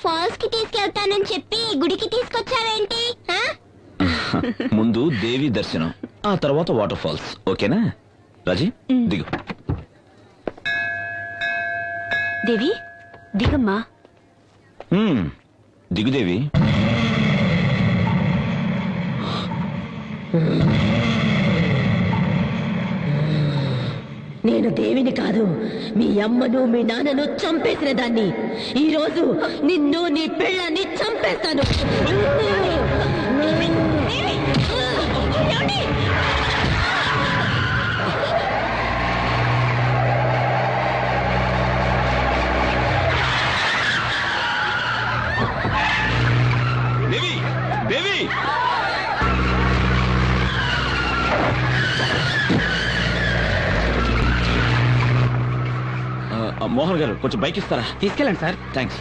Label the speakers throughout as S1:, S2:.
S1: Falls కి తీసుకెళ్తానని చెప్పి గుడికి తీసుకొచ్చావేంటి?
S2: ముందు దేవి దర్శనం, ఆ తర్వాత వాటర్ ఫాల్స్. ఓకేనా రాజీ? దిగు.
S3: దేవి దిగమ్మా.
S2: దిగుదేవి.
S4: నేను దేవిని కాదు, మీ అమ్మను మీ నాన్నను చంపేసిన దాన్ని. ఈ రోజు నిన్ను నీ పెళ్ళాన్ని చంపేస్తాను.
S2: దేవి దేవి మోహన్ గారు కొంచెం బైక్ ఇస్తారా?
S5: తీసుకెళ్ళండి సార్.
S2: థ్యాంక్స్.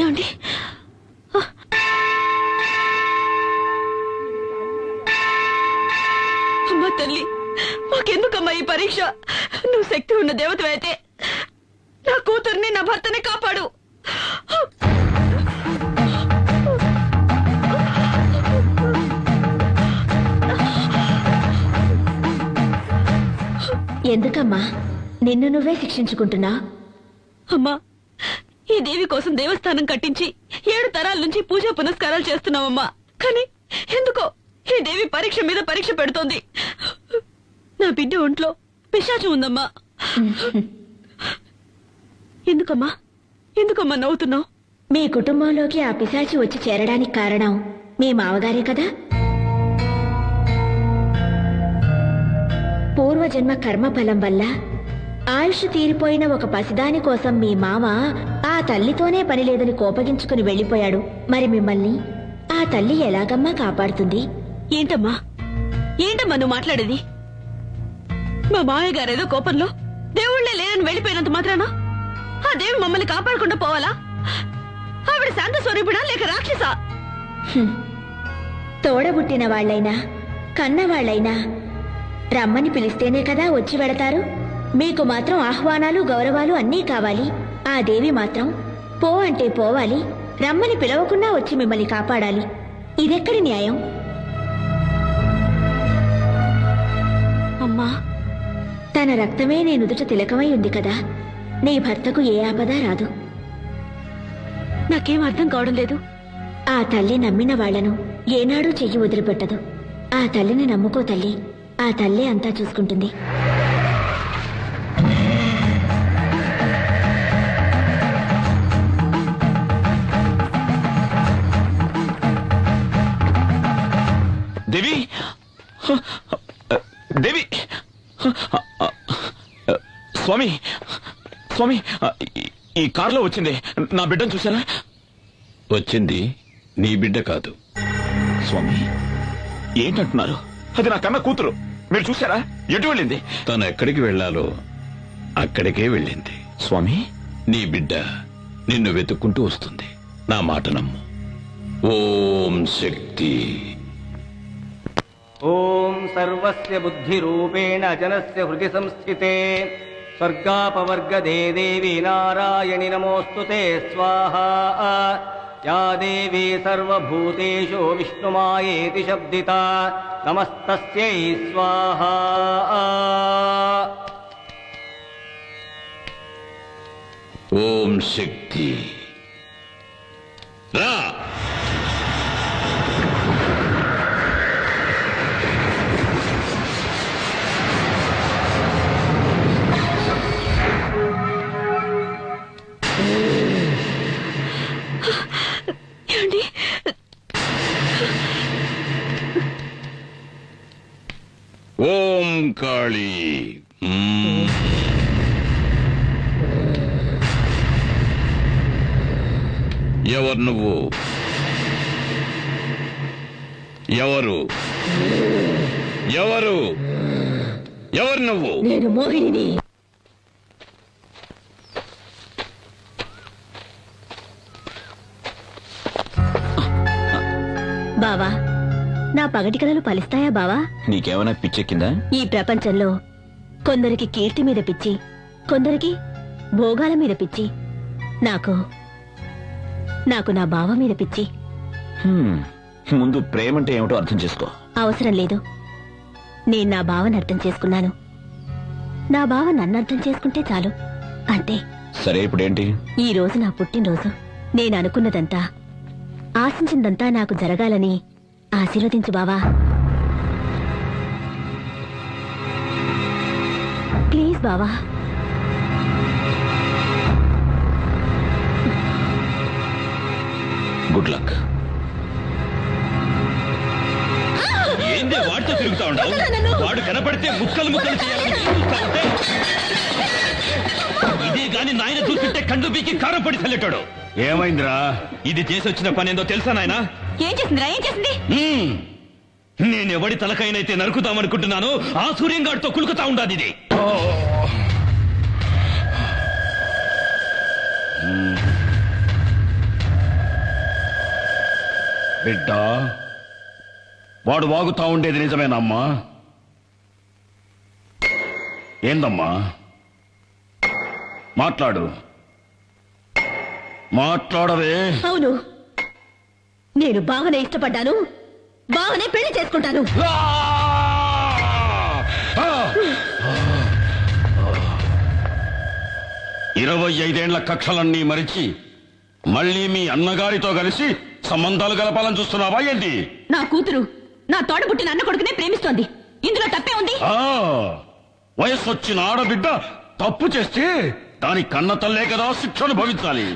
S3: ఏమండి? అమ్మా తల్లి, మాకెందుకమ్మా ఈ పరీక్ష? నువ్వు శక్తి ఉన్న దేవతవైతే నా కూతుర్ని నా భర్తని కాపాడు.
S4: ఎందుకమ్మా నిన్ను నువ్వే శిక్షించుకుంటున్నా?
S3: అమ్మా, ఈ దేవి కోసం దేవస్థానం కట్టించి 7 తరాల నుంచి పూజా పునస్కారాలు చేస్తున్నామమ్మా. కానీ ఎందుకో ఈ దేవి పరీక్ష మీద పరీక్ష పెడుతోంది. నా బిడ్డ ఒంట్లో పిశాచం ఉందమ్మా. ఎందుకమ్మా ఎందుకమ్మా నవ్వుతున్నావు?
S4: మీ కుటుంబంలోకి ఆ పిశాచి వచ్చి చేరడానికి కారణం మీ మావగారే కదా. పూర్వజన్మ కర్మఫలం వల్ల ఆయుష్ తీరిపోయిన ఒక పసిదాని కోసం మీ మామ ఆ తల్లితోనే పని లేదని కోపగించుకుని వెళ్లిపోయాడు. మరి మిమ్మల్ని ఆ తల్లి ఎలాగమ్మా కాపాడుతుంది?
S3: ఏంటమ్మా ఏంటమ్మా నువ్వు మాట్లాడేది? మా మామయ్య గారేదో కోపంలో దేవుళ్లే లేరని వెళ్లిపోయినంత మాత్రాన ఆ దేవి మమ్మల్ని కాపాడకుండా పోవాలా? ఆవిడ శాంత స్వరూపిణా లేక రాక్షసా?
S4: తోడబుట్టిన వాళ్లైనా కన్నవాళ్లైనా రమ్మని పిలిస్తేనే కదా వచ్చి వెడతారు. మీకు మాత్రం ఆహ్వానాలు గౌరవాలు అన్నీ కావాలి. ఆ దేవి మాత్రం పో అంటే పోవాలి, రమ్మని పిలవకుండా వచ్చి మిమ్మల్ని కాపాడాలి. ఇదెక్కడి న్యాయం?
S3: అమ్మా,
S4: తన రక్తమే నీ నుదుట తిలకమై ఉంది కదా. నీ భర్తకు ఏ ఆపద రాదు.
S3: నాకేం అర్థం కావడం లేదు.
S4: ఆ తల్లి నమ్మిన వాళ్లను ఏనాడూ చెయ్యి వదిలిపెట్టదు. ఆ తల్లిని నమ్ముకో తల్లి, ఆ తల్లే అంతా చూసుకుంటుంది.
S2: దేవి దేవి స్వామి స్వామి, ఈ కారులో వచ్చింది నా బిడ్డను చూసారా?
S6: వచ్చింది నీ బిడ్డ కాదు,
S2: స్వామి ఏంటంటున్నారు? అది నా కన్న కూతురు. మీరు చూసారా? ఎటు వెళ్ళింది?
S5: తను ఎక్కడికి వెళ్ళాలో అక్కడికే వెళ్ళింది.
S2: స్వామి,
S5: నీ బిడ్డ నిన్ను వెతుక్కుంటూ వస్తుంది. నా మాట నమ్ము. ఓం శక్తి.
S6: ఓం సర్వస్య బుద్ధిరూపేణ జనస్య హృది సంస్థితే స్వర్గాపవర్గదే దేవి నారాయణి నమోస్తుతే స్వాహా. యా దేవీ సర్వభూతేషు విష్ణుమాయేతి శబ్దితా నమస్తస్యై స్వాహా.
S5: ఓం శక్తి. రా.
S3: ఏమండి?
S5: ఓం కాళీ. ఎవరు నువ్వు? ఎవరు ఎవరు ఎవరు నువ్వు?
S3: నేను మోహిని.
S4: బావా, నా పగటి కలలు ఫలిస్తాయా బావా?
S2: నీకేమైనా పిచ్చెక్కిందా?
S4: ఈ ప్రపంచంలో కొందరికి కీర్తి మీద పిచ్చి, కొందరికి భోగాల మీద పిచ్చి. నాకు నా బావ మీద పిచ్చి.
S2: ముందు ప్రేమంటే ఏమిటో అర్థం చేసుకో.
S4: అవసరం లేదు. నేను నా బావని అర్థం చేసుకున్నాను. నా బావ నన్ను అర్థం చేసుకుంటే చాలు. అంతే.
S2: సరే, ఇప్పుడేంటి?
S4: ఈ రోజు నా పుట్టినరోజు. నేను అనుకున్నదంతా, ఆశించిందంతా నాకు జరగాలని ఆశీర్వదించు బావా. ప్లీజ్ బావా.
S2: Good luck.
S5: ఏందే వాడితో తిరుగుతా ఉండవు? వాడు కనపడితే ముక్కలు ముక్కలు చేయాలని చూస్తా ఉంటే ఇదే గాని నాయన చూస్తుంటే కండు పీకి కారం పడి చల్లెట్టాడు.
S6: ఏమైందిరా?
S5: ఇది చేసి వచ్చిన పని ఏందో తెలుసా నాయన?
S3: ఏం చేసిందిరా? ఏం చేసింది?
S5: నేనెవడి తలకైనైతే నరుకుతామనుకుంటున్నాను ఆ సూర్యంగాడితో కులుకుతా ఉండాది ఇది.
S7: బిడ్డ, వాడు వాగుతా ఉండేది నిజమేనమ్మా? ఏందమ్మా? మాట్లాడు, మాట్లాడవే.
S4: అవును, నేను బావనే ఇష్టపడ్డాను, బావనే పెళ్లి చేసుకుంటాను.
S7: 25 కక్షలన్నీ మరిచి మళ్ళీ మీ అన్నగారితో కలిసి సంబంధాలు గలపాలని చూస్తున్నావా ఏంటి?
S3: నా కూతురు నా తోడబుట్టిన అన్న కొడుకునే ప్రేమిస్తోంది. ఇందులో తప్పే ఉంది?
S7: వయస్సు వచ్చిన ఆడబిడ్డ తప్పు చేస్తే దాని కన్న తల్లే కదా శిక్షను భవించాలి.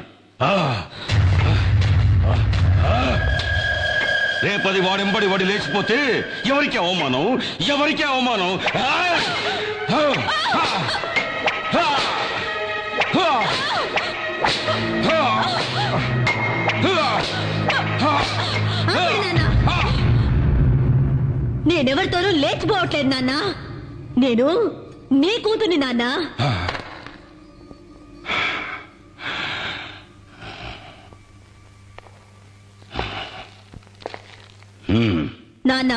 S7: రేపది వాడెంబడి వాడి లేచిపోతే ఎవరికి అవమానం, ఎవరికి అవమానం.
S4: నేనెవరితోనూ లేచిపోవట్లేదు నాన్న. నేను నీ కూతుర్ని నాన్న. నాన్న,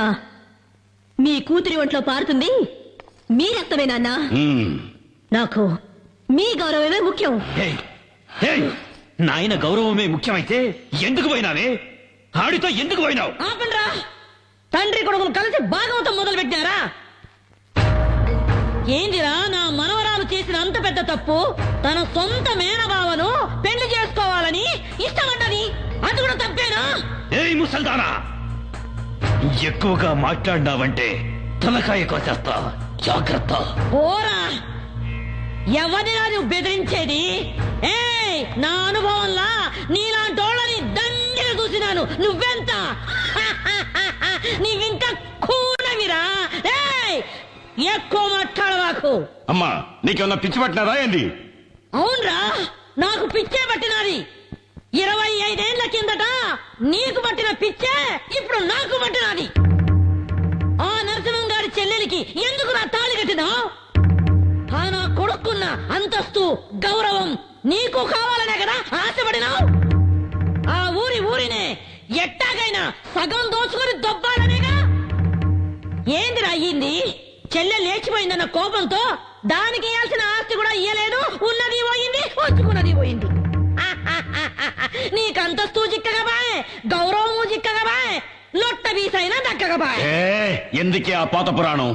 S4: మీ కూతురి ఒంట్లో పారుతుంది మీ రక్తమే నాన్న. నాకు మీ గౌరవమే ముఖ్యం.
S5: నాయన గౌరవమే ముఖ్యమైతే ఎందుకు పోయినావే? ఆడితో ఎందుకు పోయినావు?
S3: ఆపండ్రా! తండ్రి కొడుకులు కలిసి భాగవతం మొదలు పెట్టారా? ఏందిరా నా మనవరాలు చేసిన అంత పెద్ద తప్పు? తన సొంత మేనబావను పెళ్లి చేసుకోవాలని ఇష్టపడ్డది. అది కూడా తప్పేనా?
S5: ఏయ్ ముసల్దానా, ఎక్కువగా మాట్లాడినావంటే తలకాయ కోసేస్తా, జాగ్రత్త.
S3: ఓరా, ఎవరినా నువ్వు బెదిరించేది? ఏయ్, నా అనుభవంలా నీలాంటోళ్ళని దండిగా చూసినాను. నువ్వెంత నీవింత కూనవిరా. ఏయ్, ఎక్కువ మాట్లాడవాకు.
S7: అమ్మా, నీకేమన్నా పిచ్చి పట్టినారా ఏంది?
S3: అవునరా, నాకు పిచ్చే పట్టినది. 25 ఏళ్ల కిందట నీకు పట్టిన పిచ్చే ఇప్పుడు నాకు పట్టినది. ఆ నరసింహం గారి చెల్లెలికి ఎందుకు నా తాళి కట్టినావు? ఆ నా కొడుకున్న అంతస్తు గౌరవం నీకు కావాలనే కదా ఆశపడినావు? ఆ ఊరినే ఎట్టాగైనా సగం దోచుకుని దొబ్బాలనేగా. ఏందిరా అయ్యింది? చెల్లె లేచిపోయిందన్న కోపంతో దానికి ఇయ్యాల్సిన ఆస్తి కూడా ఇయ్యలేదు. ఉన్నది పోయింది, ఉంచుకున్నది పోయింది. నీకంతస్తూ చిక్కగా బాయ్, గౌరవము చిక్కగా బాయ్, లొట్ట బీసైనా దక్కగా బాయ్.
S7: ఎందుకే ఆ పాత పురాణం?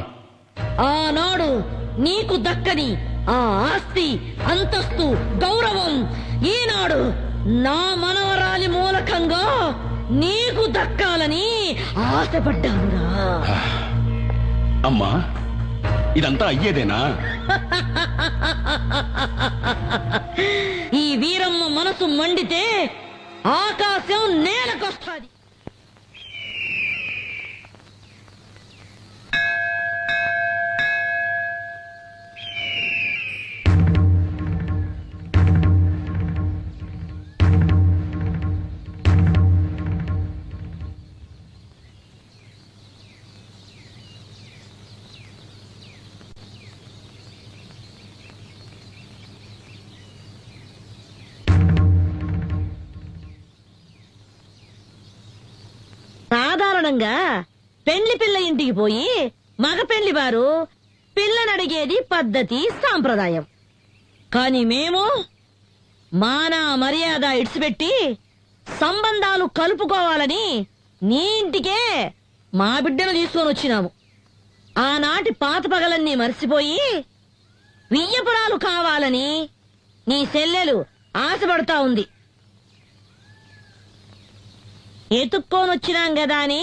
S3: ఆనాడు నీకు దక్కని ఆ ఆస్తి, అంతస్తు, గౌరవం ఈనాడు నా మనవరాలి మూలకంగా నీకు దక్కాలని ఆశపడ్డానురా.
S7: అమ్మా, ఇదంతా అయ్యేదేనా?
S3: ఈ వీరమ్మ మనసు మండితే ఆకాశం నేలకొస్తాది. సాధారణంగా పెళ్లి పిల్ల ఇంటికి పోయి మగ పెళ్లి వారు పిల్లనడిగేది పద్ధతి, సాంప్రదాయం. కాని మేము మానా మర్యాద ఇడిచిపెట్టి సంబంధాలు కలుపుకోవాలని నీ ఇంటికే మా బిడ్డను తీసుకొని వచ్చినాము. ఆనాటి పాత పగలన్నీ మర్చిపోయి వియ్యపురాలు కావాలని నీ చెల్లెలు ఆశపడతా ఉంది. ఎతుక్కోనొచ్చినాం గదా అని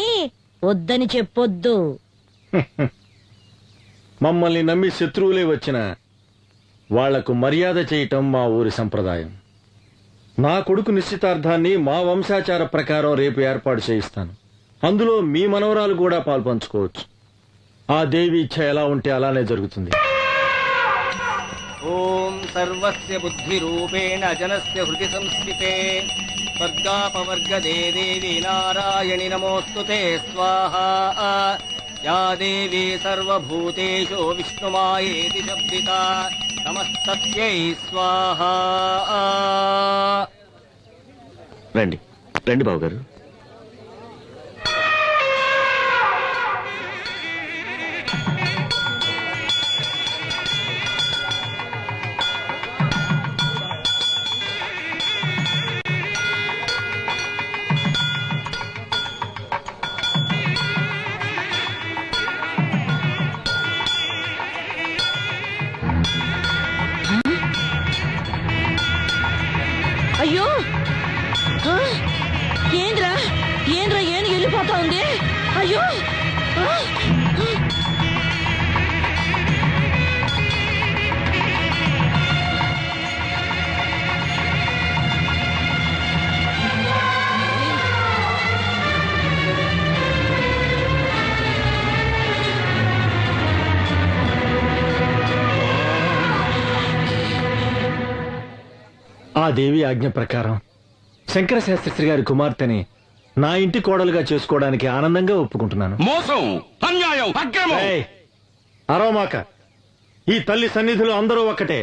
S3: వద్దని చెప్పొద్దు.
S8: మమ్మల్ని నమ్మి శత్రువులే వచ్చినా వాళ్లకు మర్యాద చేయటం మా ఊరి సంప్రదాయం. నా కొడుకు నిశ్చితార్థాన్ని మా వంశాచార ప్రకారం రేపు ఏర్పాటు చేయిస్తాను. అందులో మీ మనవరాలు కూడా పాల్పంచుకోవచ్చు. ఆ దేవి ఇచ్ఛ ఎలా ఉంటే అలానే జరుగుతుంది.
S6: ఓం సర్వస్య బుద్ధిరూపేణ జనస్య హృది సంస్థితే స్వర్గాపవర్గదే దేవి నారాయణి నమోస్తుతే స్వాహా. యా దేవీ సర్వభూతేషు విష్ణుమాయేతి శబ్దితా నమస్తస్యై స్వాహా.
S2: రండి రండి బాబు గారు.
S3: అయ్యో, ఏంద్రా ఏంద్రా ఏను వెళ్ళిపోతా ఉంది. అయ్యో,
S8: ఆ దేవి ఆజ్ఞ ప్రకారం శంకర శాస్త్రి గారి కుమార్తెని నా ఇంటి కోడలుగా చేసుకోవడానికి ఆనందంగా ఒప్పుకుంటున్నాను.
S7: మోసం, అన్యాయం, అక్రమం.
S8: అరవమాక. ఈ తల్లి సన్నిధిలో అందరూ ఒక్కటే.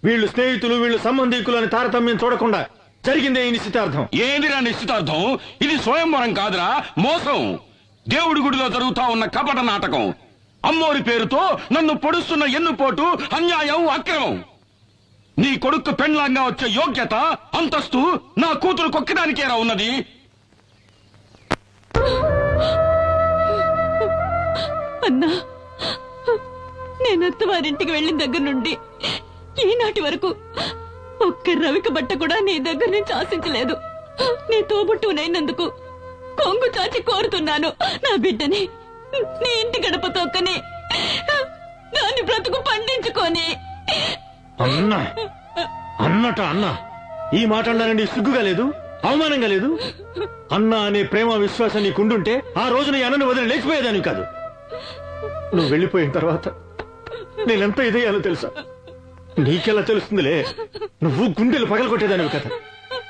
S8: వీళ్ళు స్నేహితులు, వీళ్ళు సంబంధీకులు అని తారతమ్యం చూడకుండా జరిగిందే ఈ నిశ్చితార్థం.
S7: ఏందిరా నిశ్చితార్థం? ఇది స్వయంవరం కాదురా, మోసం. దేవుడి గుడిలో జరుగుతా ఉన్న కపట నాటకం. అమ్మోరి పేరుతో నన్ను పొడుస్తున్న ఎన్నుపోటు, అన్యాయం, అక్రమం. నీ కొడుకు పెండ్లాంగా వచ్చే యోగ్యత, అంతస్తు నా కూతురు కొక్కడానికేరా ఉన్నది.
S3: అన్నా, నేనత్త వారింటికి వెళ్ళిన దగ్గర నుండి ఈనాటి వరకు ఒక్క రవిక బట్ట కూడా నీ దగ్గర నుంచి ఆశించలేదు. నీ తోబుట్టునైనందుకు కొంగు చాచి కోరుతున్నాను. నా బిడ్డని నీ ఇంటి గడప తొక్కని దాన్ని బ్రతుకు పండించుకొని.
S8: అన్నా అన్నట అన్నా, ఈ మాట అన్నానండి సిగ్గుగా లేదు, అవమానంగా లేదు? అన్నా అనే ప్రేమ విశ్వాసం నీకుండుంటే ఆ రోజు నీ అన్నను వదిలి లేచిపోయేదాన్ని కాదు. నువ్వు వెళ్ళిపోయిన తర్వాత నేనెంత ఇదయ్యాలో తెలుసా? నీకెలా తెలుస్తుందిలే, నువ్వు గుండెలు పగలగొట్టేదానివి కదా.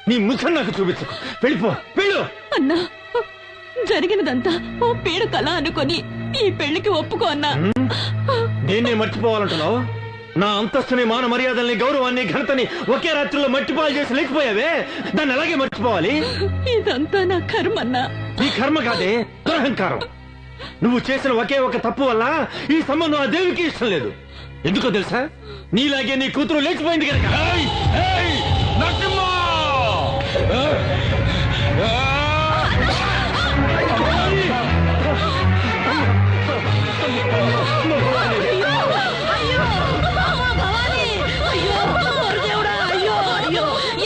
S8: నీ ముఖం నాకు చూపించకు. వెళ్ళిపో, వెళ్ళు.
S3: అన్నా జరిగినదంతా ఓ పీడ కళ అనుకొని ఈ పెళ్లికి ఒప్పుకో అన్నా.
S8: దేన్నే మర్చిపోవాలంటున్నావు? నా అంతస్తుని, మాన మర్యాదల్ని, గౌరవాన్ని, ఘనతని ఒకే రాత్రిలో మట్టిపాలు చేసి లేచిపోయావే, దాన్ని అలాగే మర్చిపోవాలి.
S3: ఇదంతా నా కర్మన్నా.
S8: ఈ కర్మ కాదే, దురహంకారం. నువ్వు చేసిన ఒకే ఒక తప్పు వల్ల ఈ సంబంధం ఆ దేవికి ఇష్టం లేదు. ఎందుకో తెలుసా? నీలాగే నీ కూతురు లేచిపోయింది కనుక.
S7: ఏయ్, ఏయ్, నరసింహ!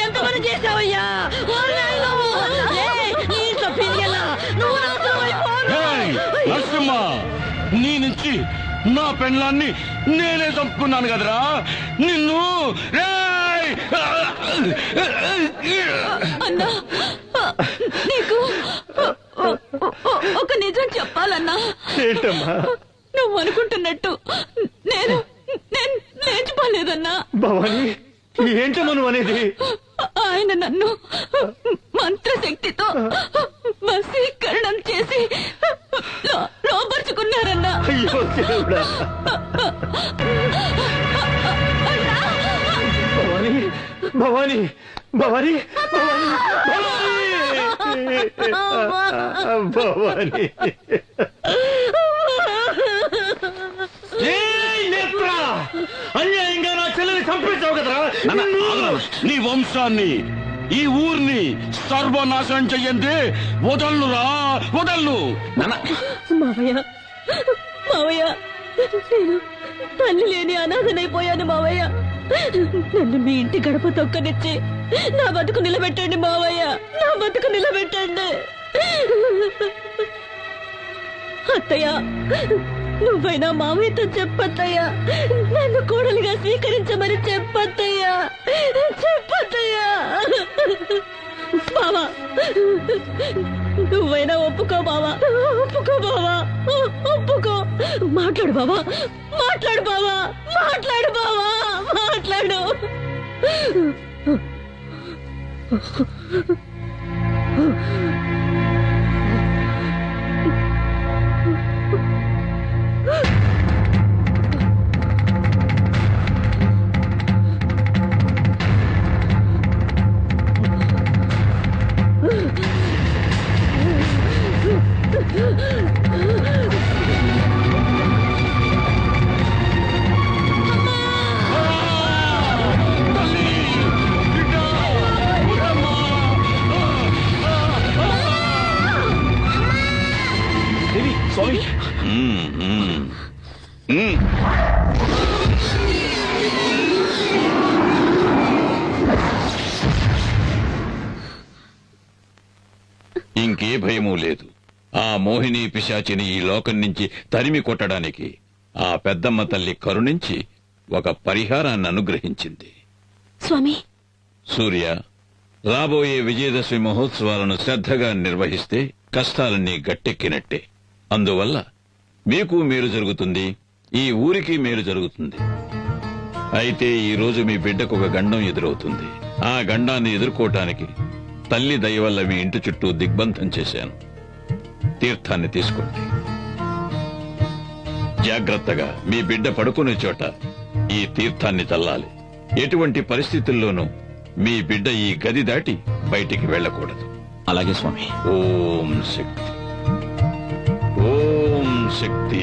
S3: ఎంతమంది చేసావయ్యా?
S7: ఏయ్, నరసింహ, నీ నుంచి నా పెళ్ళాన్ని నేనే చంపుకున్నాను కదరా నిన్ను. ఏయ్!
S3: అన్నా నీకు ఒక నిజం చెప్పాలన్నా.
S8: ఏంటమ్మా?
S3: నువ్వు అనుకుంటున్నట్టు నేను నేను లేచిపోలేదన్నా.
S8: భవాని, ఏంటమ్మా నువ్వు అనేది?
S3: ఆయన నన్ను మంత్రశక్తితో వశీకరణం చేసి లోపరుచుకున్నారన్నా.
S8: అయ్యో దేవుడా. భవాని, భవాని, భవాని, భవాని, భవాని. ఏయ్ నేత్ర! అన్యాయంగా నా చెల్లెని చంపేశావు కదరా.
S7: నీ వంశాన్ని, ఈ ఊరిని సర్వనాశనం చెయ్యండి. వదలురా, వదలు.
S3: మావయ్య, మావయ్య, నేను తల్లి లేని అనాథనైపోయాను మావయ్య. నన్ను మీ ఇంటి గడప తొక్కనిచ్చి నా బతుకు నిలబెట్టండి మావయ్య, నా బతుకు నిలబెట్టండి. అత్తయ్య, నువ్వైనా మావయ్యతో చెప్పత్తయ్యా, నన్ను కోడలిగా స్వీకరించమని చెప్పత్తయ్యా, చెప్పత్తయ్యా. బావా, నువ్వైనా ఒప్పుకో బావా, ఒప్పుకో బావా, ఒప్పుకో. మాట్లాడు బావా, మాట్లాడు బావా, మాట్లాడు బావా, మాట్లాడు.
S2: స్వామి,
S5: ఇంకే భయమూ లేదు. ఆ మోహిని పిశాచిని ఈ లోకం నుంచి తరిమి కొట్టడానికి ఆ పెద్దమ్మ తల్లి కరుణించి ఒక పరిహారాన్ని అనుగ్రహించింది.
S3: స్వామి,
S5: సూర్య, రాబోయే విజయదశమి మహోత్సవాలను శ్రద్ధగా నిర్వహిస్తే కష్టాలన్నీ గట్టెక్కినట్టే. అందువల్ల మీకు మేలు జరుగుతుంది, ఈ ఊరికి మేలు జరుగుతుంది. అయితే ఈ రోజు మీ బిడ్డకు ఒక గండం ఎదురవుతుంది. ఆ గండాన్ని ఎదుర్కోవటానికి తల్లి దయ వల్ల మీ ఇంటి చుట్టూ దిగ్బంధం చేశాను. తీర్థాన్ని తీసుకోండి. జాగ్రత్తగా మీ బిడ్డ పడుకునే చోట ఈ తీర్థాన్ని చల్లాలి. ఎటువంటి పరిస్థితుల్లోనూ మీ బిడ్డ ఈ గది దాటి బయటికి వెళ్ళకూడదు.
S2: అలాగే స్వామి.
S5: ఓం శక్తి, ఓం శక్తి.